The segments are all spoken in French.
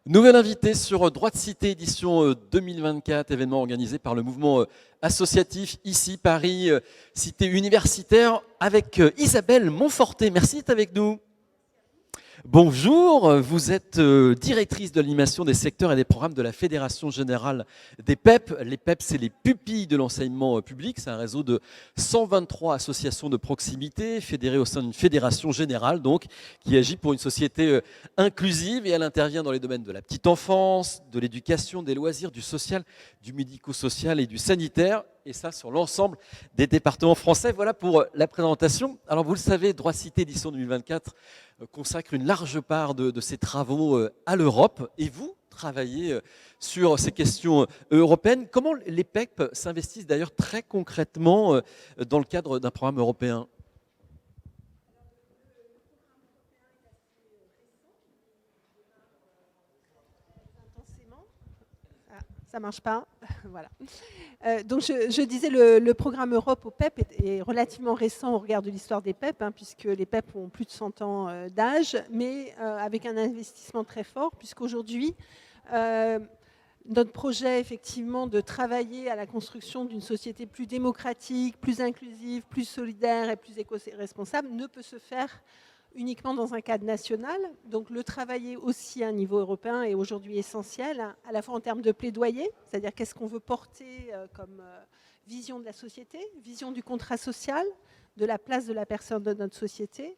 Nouvelle invitée sur Droit de Cité, édition 2024, événement organisé par le mouvement associatif ici, Paris, cité universitaire, avec Isabelle Montforté. Merci d'être avec nous. Bonjour, vous êtes directrice de l'animation des secteurs et des programmes de la Fédération Générale des PEP. Les PEP, c'est les pupilles de l'enseignement public. C'est un réseau de 123 associations de proximité fédérées au sein d'une fédération générale, donc, qui agit pour une société inclusive, et elle intervient dans les domaines de la petite enfance, de l'éducation, des loisirs, du social, du médico-social et du sanitaire. Et ça sur l'ensemble des départements français. Voilà pour la présentation. Alors vous le savez, Droit de Cité édition 2024 consacre une large part de ses travaux à l'Europe. Et vous travaillez sur ces questions européennes. Comment les PEP s'investissent d'ailleurs très concrètement dans le cadre d'un programme européen ? Ça marche pas, voilà. Donc je disais, le programme Europe au PEP est relativement récent au regard de l'histoire des PEP, puisque les PEP ont plus de 100 ans d'âge, mais avec un investissement très fort, puisqu'aujourd'hui, notre projet, effectivement, de travailler à la construction d'une société plus démocratique, plus inclusive, plus solidaire et plus éco-responsable ne peut se faire uniquement dans un cadre national. Donc le travailler aussi à un niveau européen est aujourd'hui essentiel, à la fois en termes de plaidoyer, c'est-à-dire qu'est-ce qu'on veut porter comme vision de la société, vision du contrat social, de la place de la personne dans notre société.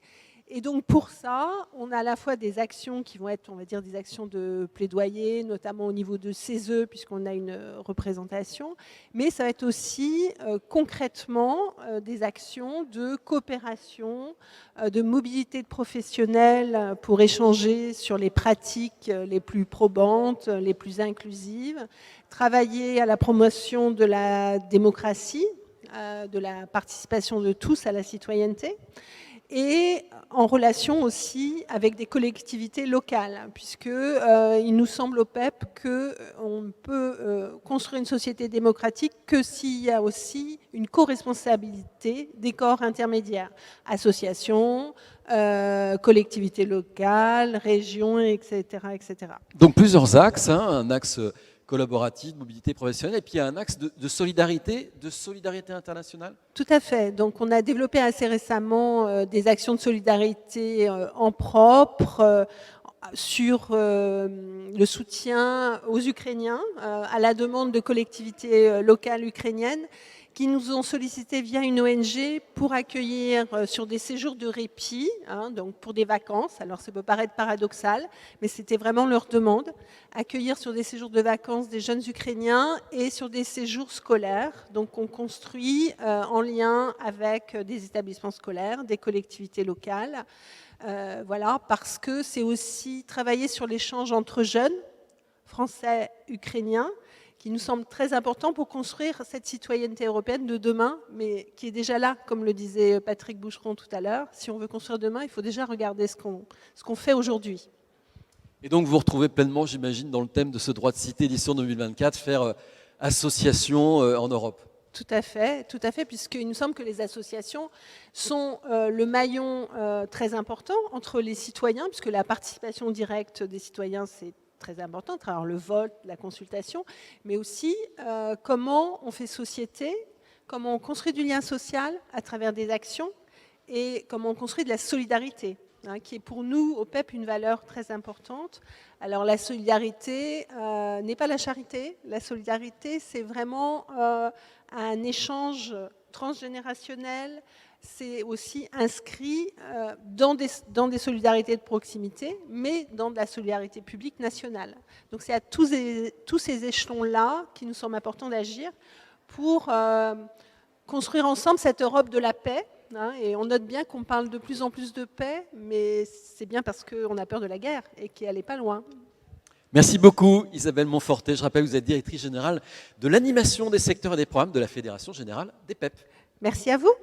Et donc pour ça, on a à la fois des actions qui vont être, on va dire, des actions de plaidoyer, notamment au niveau de CESE, puisqu'on a une représentation, mais ça va être aussi concrètement des actions de coopération, de mobilité de professionnels pour échanger sur les pratiques les plus probantes, les plus inclusives, travailler à la promotion de la démocratie, de la participation de tous à la citoyenneté, et en relation aussi avec des collectivités locales, puisqu'il nous semble au PEP qu'on ne peut construire une société démocratique que s'il y a aussi une co-responsabilité des corps intermédiaires, associations, collectivités locales, régions, etc., etc. Donc plusieurs axes, un axe collaborative, mobilité professionnelle, et puis il y a un axe de solidarité internationale. Tout à fait. Donc on a développé assez récemment des actions de solidarité en propre sur le soutien aux Ukrainiens, à la demande de collectivités locales ukrainiennes qui nous ont sollicité via une ONG pour accueillir sur des séjours de répit, donc pour des vacances. Alors ça peut paraître paradoxal, mais c'était vraiment leur demande. Accueillir sur des séjours de vacances des jeunes Ukrainiens et sur des séjours scolaires. Donc on construit en lien avec des établissements scolaires, des collectivités locales. Voilà, parce que c'est aussi travailler sur l'échange entre jeunes, français, ukrainiens, qui nous semble très important pour construire cette citoyenneté européenne de demain, mais qui est déjà là, comme le disait Patrick Boucheron tout à l'heure. Si on veut construire demain, il faut déjà regarder ce qu'on fait aujourd'hui. Et donc vous vous retrouvez pleinement, j'imagine, dans le thème de ce droit de cité édition 2024, faire association en Europe. Tout à fait, puisqu'il nous semble que les associations sont le maillon très important entre les citoyens, puisque la participation directe des citoyens, c'est très important, à travers le vote, la consultation, mais aussi comment on fait société, comment on construit du lien social à travers des actions et comment on construit de la solidarité, qui est pour nous, au PEP, une valeur très importante. Alors la solidarité n'est pas la charité, la solidarité c'est vraiment un échange transgénérationnel, c'est aussi inscrit dans des solidarités de proximité, mais dans de la solidarité publique nationale. Donc c'est à tous ces échelons-là qu'il nous semble important d'agir pour construire ensemble cette Europe de la paix. Et on note bien qu'on parle de plus en plus de paix, mais c'est bien parce qu'on a peur de la guerre et qu'elle n'est pas loin. Merci beaucoup Isabelle Montforté. Je rappelle que vous êtes directrice générale de l'animation des secteurs et des programmes de la Fédération Générale des PEP. Merci à vous.